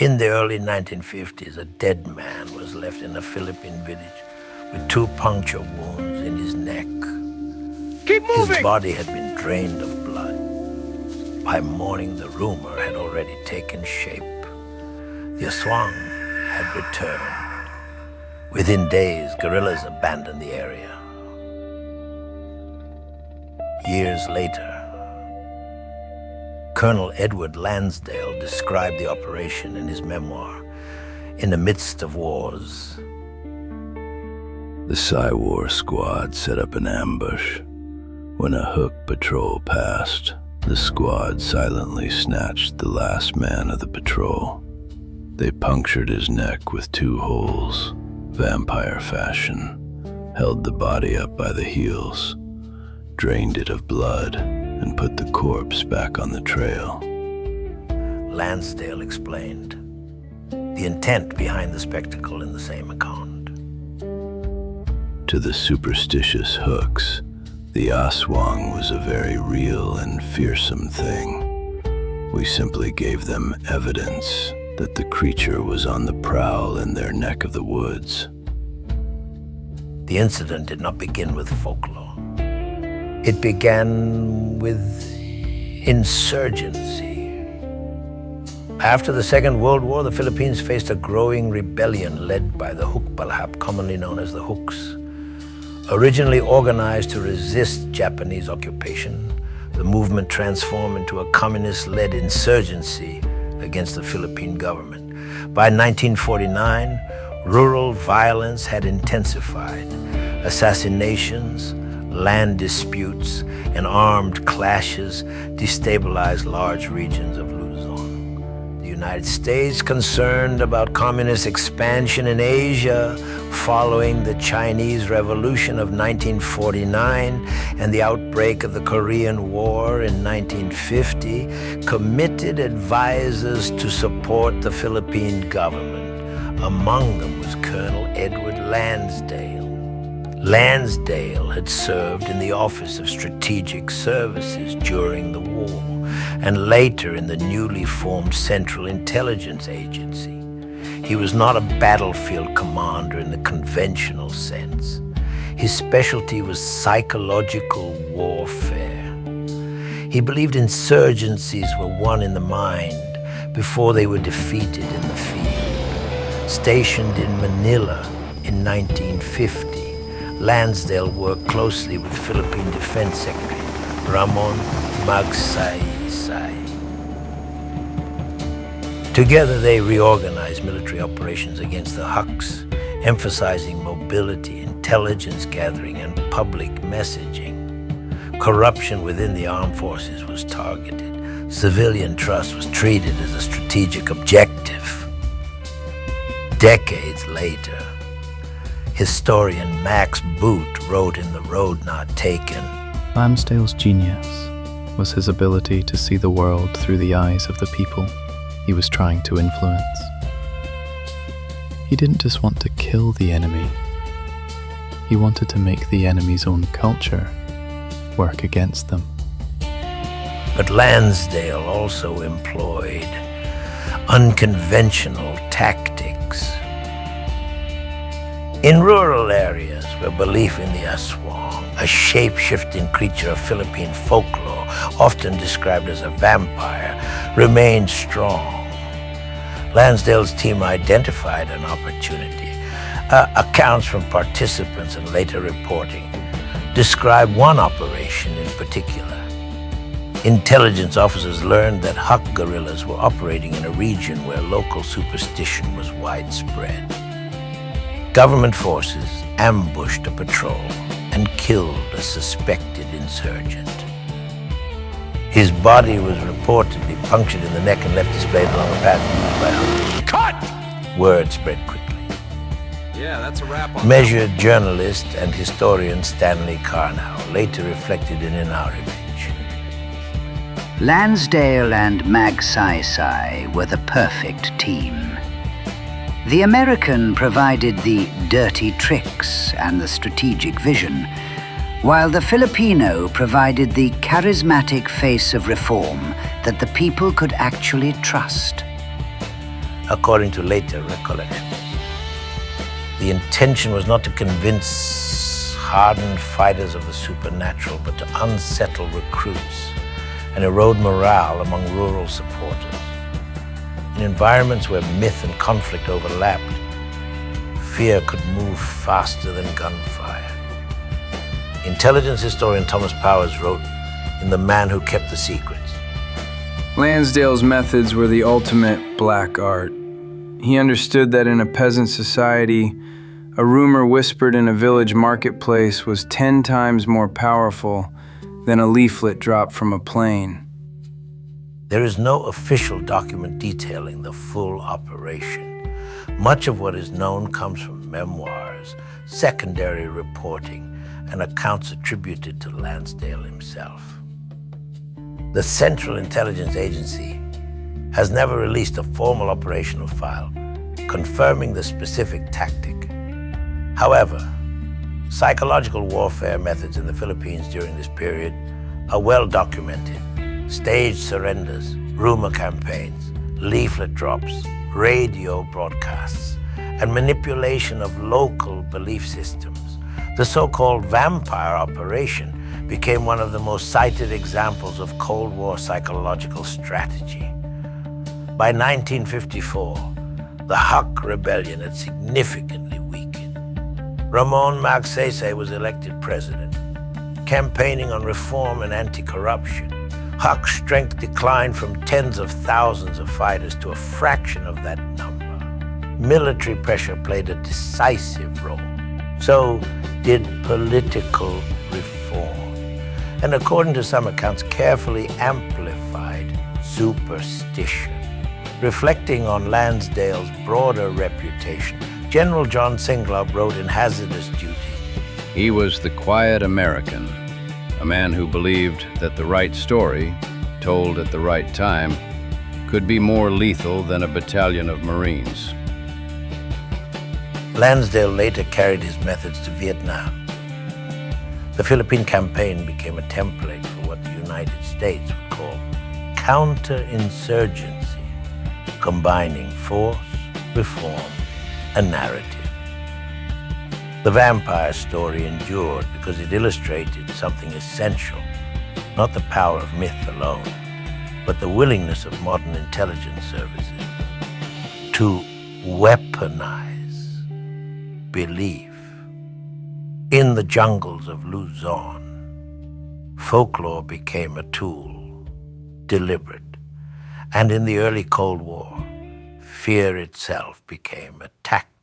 In the early 1950s, a dead man was left in a Philippine village with 2 puncture wounds in his neck. Keep moving! His body had been drained of blood. By morning, the rumor had already taken shape. The Aswang had returned. Within days, guerrillas abandoned the area. Years later, Colonel Edward Lansdale described the operation in his memoir, In the Midst of Wars. The Psy-War squad set up an ambush. When a Huk patrol passed, the squad silently snatched the last man of the patrol. They punctured his neck with 2 holes, vampire fashion, held the body up by the heels, drained it of blood, and put the corpse back on the trail. Lansdale explained the intent behind the spectacle in the same account. To the superstitious Huks, the Aswang was a very real and fearsome thing. We simply gave them evidence that the creature was on the prowl in their neck of the woods. The incident did not begin with folklore. It began with insurgency. After the Second World War, the Philippines faced a growing rebellion led by the Hukbalahap, commonly known as the Huks. Originally organized to resist Japanese occupation, the movement transformed into a communist-led insurgency against the Philippine government. By 1949, rural violence had intensified. Assassinations, land disputes, and armed clashes destabilized large regions of Luzon. The United States, concerned about communist expansion in Asia following the Chinese Revolution of 1949 and the outbreak of the Korean War in 1950, committed advisors to support the Philippine government. Among them was Colonel Edward Lansdale. Lansdale had served in the Office of Strategic Services during the war and later in the newly formed Central Intelligence Agency. He was not a battlefield commander in the conventional sense. His specialty was psychological warfare. He believed insurgencies were won in the mind before they were defeated in the field. Stationed in Manila in 1950, Lansdale worked closely with Philippine Defense Secretary Ramon Magsaysay. Together, they reorganized military operations against the Huks, emphasizing mobility, intelligence gathering, and public messaging. Corruption within the armed forces was targeted. Civilian trust was treated as a strategic objective. Decades later, historian Max Boot wrote in The Road Not Taken, Lansdale's genius was his ability to see the world through the eyes of the people he was trying to influence. He didn't just want to kill the enemy. He wanted to make the enemy's own culture work against them. But Lansdale also employed unconventional tactics. In rural areas where belief in the Aswang, a shape-shifting creature of Philippine folklore, often described as a vampire, remained strong, Lansdale's team identified an opportunity. Accounts from participants and later reporting describe one operation in particular. Intelligence officers learned that Huk guerrillas were operating in a region where local superstition was widespread. Government forces ambushed a patrol and killed a suspected insurgent. His body was reportedly punctured in the neck and left displayed along a path used by Huks. Cut! Word spread quickly. Yeah, that's a wrap on Measured journalist and historian Stanley Carnow later reflected it in our image. Lansdale and Magsaysay were the perfect team. The American provided the dirty tricks and the strategic vision, while the Filipino provided the charismatic face of reform that the people could actually trust. according to later recollections. The intention was not to convince hardened fighters of the supernatural, but to unsettle recruits and erode morale among rural supporters. In environments where myth and conflict overlapped, fear could move faster than gunfire. Intelligence historian Thomas Powers wrote in The Man Who Kept the Secrets, Lansdale's methods were the ultimate black art. He understood that in a peasant society, a rumor whispered in a village marketplace was 10 times more powerful than a leaflet dropped from a plane. There is no official document detailing the full operation. Much of what is known comes from memoirs, secondary reporting, and accounts attributed to Lansdale himself. The Central Intelligence Agency has never released a formal operational file confirming the specific tactic. However, psychological warfare methods in the Philippines during this period are well documented. Staged surrenders, rumor campaigns, leaflet drops, radio broadcasts, and manipulation of local belief systems. The so-called vampire operation became one of the most cited examples of Cold War psychological strategy. By 1954, the Huk rebellion had significantly weakened. Ramon Magsaysay was elected president, campaigning on reform and anti-corruption. Huk's strength declined from tens of thousands of fighters to a fraction of that number. Military pressure played a decisive role. So did political reform. And according to some accounts, carefully amplified superstition. Reflecting on Lansdale's broader reputation, General John Singlaub wrote in Hazardous Duty, He was the quiet American, a man who believed that the right story, told at the right time, could be more lethal than a battalion of Marines. Lansdale later carried his methods to Vietnam. The Philippine campaign became a template for what the United States would call counterinsurgency, combining force, reform, and narrative. The vampire story endured because it illustrated something essential, not the power of myth alone, but the willingness of modern intelligence services to weaponize belief. In the jungles of Luzon, folklore became a tool, deliberate, and in the early Cold War, fear itself became a tactic.